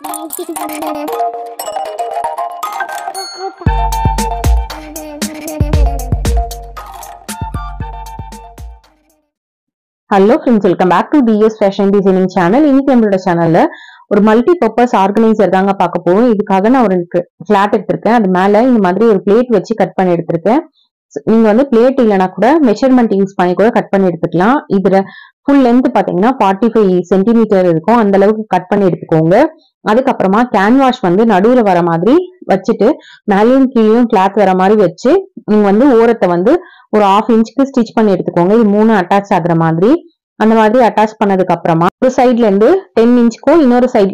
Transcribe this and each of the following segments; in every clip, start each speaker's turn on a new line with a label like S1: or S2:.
S1: Hello friends, welcome back to DS Fashion Designing Channel. இன்னைக்கு நம்மளோட சேனல்ல ஒரு மல்டி பர்பஸ் ஆர்கனைசர் தாங்க பார்க்க போறோம். இதுக்காக நான் ஒரு ஃபிளாட் எடுத்திருக்கேன். அது மேல இந்த மாதிரி ஒரு பிளேட் வச்சு கட் பண்ணி எடுத்திருக்கேன். நீங்க வந்து பிளேட் இல்லைனா கூட மெஷர்மெண்ட் யூஸ் பண்ணி கூட கட் பண்ணி எடுத்துக்கலாம். இதுல ஃபுல் லென்த் பாத்தீங்கன்னா 45 சென்டிமீட்டர் இருக்கும். அந்த அளவுக்கு கட் பண்ணி எடுத்துக்கோங்க. அதுக்கப்புறமா கேன்வாஷ் வந்து நடுவுல வர மாதிரி வச்சுட்டு மேலேயும் கீழேயும் கிளாத் வர மாதிரி வச்சு நீங்க வந்து ஓரத்தை வந்து ஒரு 1/2 இன்ச்சுக்கு ஸ்டிச் பண்ணி எடுத்துக்கோங்க. இது 3 அட்டாச் ஆகுற மாதிரி. அந்த மாதிரி அட்டாச் பண்ணதுக்கு அப்புறமா ஒரு சைட்ல இருந்து 10 இன்ச்சுக்கும் இன்னொரு சைட்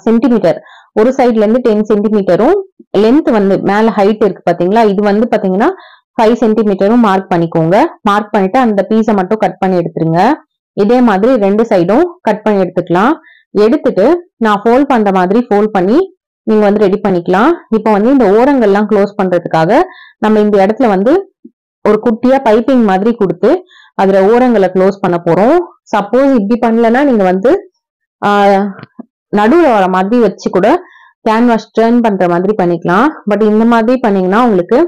S1: சென்டிமீட்டர், ஒரு சைட்ல இருந்து 10 சென்டிமீட்டரும் லென்த் வந்து மேல ஹைட் இருக்கு பாத்தீங்களா, இது வந்து பாத்தீங்கன்னா 5 சென்டிமீட்டரும் மார்க் பண்ணிக்கோங்க. மார்க் பண்ணிட்டு அந்த பீஸை மட்டும் கட் பண்ணி எடுத்துருங்க. இதே மாதிரி ரெண்டு சைடும் கட் பண்ணி எடுத்துக்கலாம். எடுத்துட்டு நான் ஃபோல்ட் பண்ற மாதிரி ஃபோல்ட் பண்ணி நீங்க வந்து ரெடி பண்ணிக்கலாம். இப்போ வந்து இந்த ஓரங்கள்லாம் க்ளோஸ் பண்றதுக்காக நம்ம இந்த இடத்துல வந்து ஒரு குட்டியா பைப்பிங் மாதிரி கொடுத்து அதுல ஓரங்களை க்ளோஸ் பண்ண போறோம். சப்போஸ் இப்படி பண்ணலன்னா நீங்க வந்து நடுவுல வர மாதிரி வச்சு கூட கேன்வாஷ் டர்ன் பண்ற மாதிரி பண்ணிக்கலாம். பட் இந்த மாதிரி பண்ணீங்கன்னா உங்களுக்கு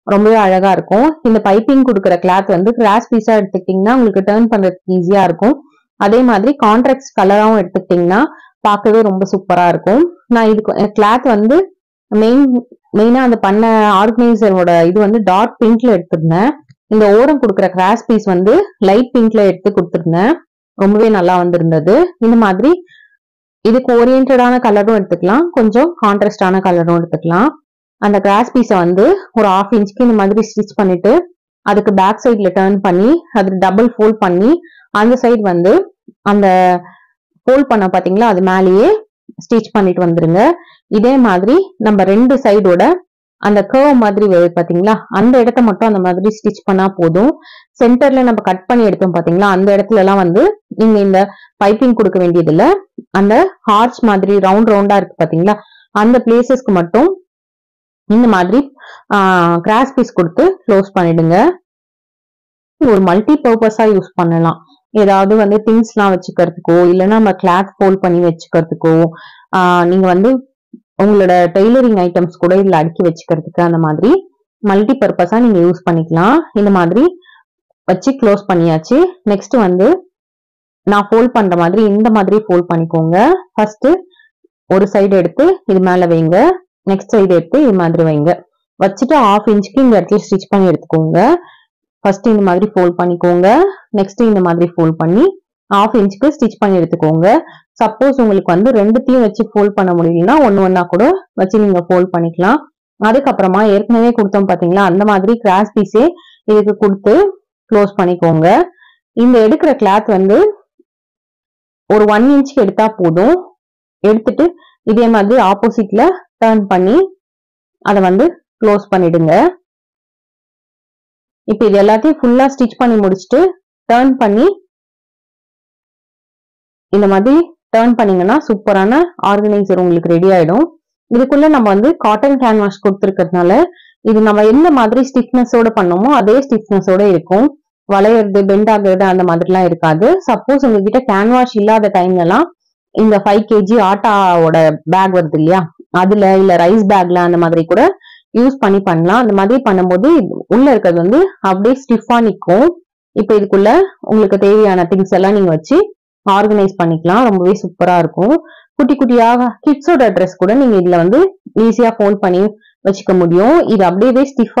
S1: ரொம்பவே அழகா இருக்கும். இந்த பைப்பிங் கொடுக்குற கிளாத் வந்து கிராஸ் பீஸா எடுத்துக்கிட்டீங்கன்னா உங்களுக்கு டர்ன் பண்றதுக்கு ஈஸியா இருக்கும். அதே மாதிரி கான்ட்ராக்ட் கலராகவும் எடுத்துக்கிட்டீங்கன்னா பார்க்கவே ரொம்ப சூப்பரா இருக்கும். நான் இதுக்கு கிளாத் வந்து மெயினா அந்த பண்ண ஆர்கனைசரோட இது வந்து டார்க் பிங்க்ல எடுத்திருந்தேன். இந்த ஓரம் கொடுக்குற கிராஸ் பீஸ் வந்து லைட் பிங்க்ல எடுத்து கொடுத்துருந்தேன். ரொம்பவே நல்லா வந்திருந்தது. இந்த மாதிரி இதுக்கு ஓரியன்டான கலரும் எடுத்துக்கலாம், கொஞ்சம் கான்ட்ராஸ்டான கலரும் எடுத்துக்கலாம். அந்த கிராஸ் பீஸை வந்து ஒரு 1/2 இன்ச்சுக்கு இந்த மாதிரி ஸ்டிச் பண்ணிட்டு அதுக்கு பேக் சைட்ல டர்ன் பண்ணி அது டபுள் ஃபோல்ட் பண்ணி அந்த சைடு வந்து அந்த ஃபோல்ட் பண்ண பாத்தீங்களா அது மேலேயே ஸ்டிச் பண்ணிட்டு வந்துருங்க. இதே மாதிரி நம்ம ரெண்டு சைடோட அந்த கர்வ் மாதிரி வருது பாத்தீங்களா, அந்த இடத்த மட்டும் அந்த மாதிரி ஸ்டிச் பண்ணா போதும். சென்டர்ல நம்ம கட் பண்ணி எடுத்தோம் பாத்தீங்களா, அந்த இடத்துல எல்லாம் வந்து நீங்க இந்த பைப்பிங் கொடுக்க வேண்டியது இல்ல. அந்த ஹார்ச் மாதிரி ரவுண்ட் ரவுண்டா இருக்கு பாத்தீங்களா, அந்த பிளேசஸ்க்கு மட்டும் இந்த மாதிரி கிராஸ் பீஸ் கொடுத்து க்ளோஸ் பண்ணிடுங்க. ஒரு மல்டி பர்பஸா யூஸ் பண்ணலாம். ஏதாவது வந்து திங்ஸ் எல்லாம் வச்சுக்கிறதுக்கோ இல்லைன்னா நம்ம கிளாத் ஃபோல்ட் பண்ணி வச்சுக்கிறதுக்கோ நீங்க வந்து உங்களோட டெய்லரிங் ஐட்டம்ஸ் கூட இதுல அடுக்கி வச்சுக்கிறதுக்கு அந்த மாதிரி மல்டி பர்பஸா நீங்க யூஸ் பண்ணிக்கலாம். இந்த மாதிரி வச்சு க்ளோஸ் பண்ணியாச்சு. நெக்ஸ்ட் வந்து நான் ஃபோல்ட் பண்ற மாதிரி இந்த மாதிரி ஃபோல்ட் பண்ணிக்கோங்க. ஃபர்ஸ்ட் ஒரு சைடு எடுத்து இது மேல வைங்க, நெக்ஸ்ட் சைடு எடுத்து இது மாதிரி வைங்க. வச்சுட்டு 1/2 இன்ச்சுக்கு இந்த இடத்துல ஸ்டிச் பண்ணி எடுத்துக்கோங்க. ஃபர்ஸ்ட் இந்த மாதிரி ஃபோல்ட் பண்ணிக்கோங்க, நெக்ஸ்ட் இந்த மாதிரி ஃபோல்ட் பண்ணி 1/2 இன்ச்சுக்கு ஸ்டிச் பண்ணி எடுத்துக்கோங்க. சப்போஸ் உங்களுக்கு வந்து ரெண்டுத்தையும் வச்சு ஃபோல்ட் பண்ண முடியலன்னா ஒன்னா கூட வச்சு நீங்க ஃபோல்ட் பண்ணிக்கலாம். அதுக்கப்புறமா ஏற்கனவே கொடுத்தோம் பாத்தீங்களா, அந்த மாதிரி கிராஸ் பீஸே இதுக்கு கொடுத்து க்ளோஸ் பண்ணிக்கோங்க. இந்த எடுக்கிற கிளாத் வந்து ஒரு 1 இன்ச்சுக்கு எடுத்தா போதும். எடுத்துட்டு இதே மாதிரி ஆப்போசிட்ல டர்ன் பண்ணி அதை வந்து க்ளோஸ் பண்ணிடுங்க. இப்ப இது எல்லாத்தையும் ஃபுல்லா ஸ்டிச் பண்ணி முடிச்சுட்டு டர்ன் பண்ணி இந்த மாதிரி டர்ன் பண்ணீங்கன்னா சூப்பரான ஆர்கனைசர் உங்களுக்கு ரெடி ஆயிடும். இதுக்குள்ள நம்ம வந்து காட்டன் கேன்வாஷ் கொடுத்துருக்கிறதுனால இது நம்ம எந்த மாதிரி ஸ்டிஃப்னஸோட பண்ணோமோ அதே ஸ்டிஃப்னஸோட இருக்கும். வளையறது பெண்ட் ஆகுறது அந்த மாதிரிலாம் இருக்காது. சப்போஸ் உங்ககிட்ட கேன்வாஷ் இல்லாத டைம்ல எல்லாம் இந்த 5 kg ஆட்டாவோட பேக் வருது இல்லையா, அதுல இல்ல ரைஸ் பேக்ல அந்த மாதிரி கூட யூஸ் பண்ணி பண்ணலாம். அந்த மாதிரி பண்ணும்போது உள்ள இருக்கிறது வந்து அப்படியே ஸ்டிஃபா நிற்கும். இப்ப இதுக்குள்ள உங்களுக்கு தேவையான திங்ஸ் எல்லாம் நீங்க வச்சு ஆர்கனைஸ் பண்ணிக்கலாம். ரொம்பவே சூப்பரா இருக்கும். குட்டி குட்டியாக கிட்ஸோட ட்ரெஸ் கூட நீங்க இதுல வந்து ஈஸியா ஃபோல்ட் பண்ணி வச்சுக்க முடியும். இது அப்படியே ஸ்டிஃபா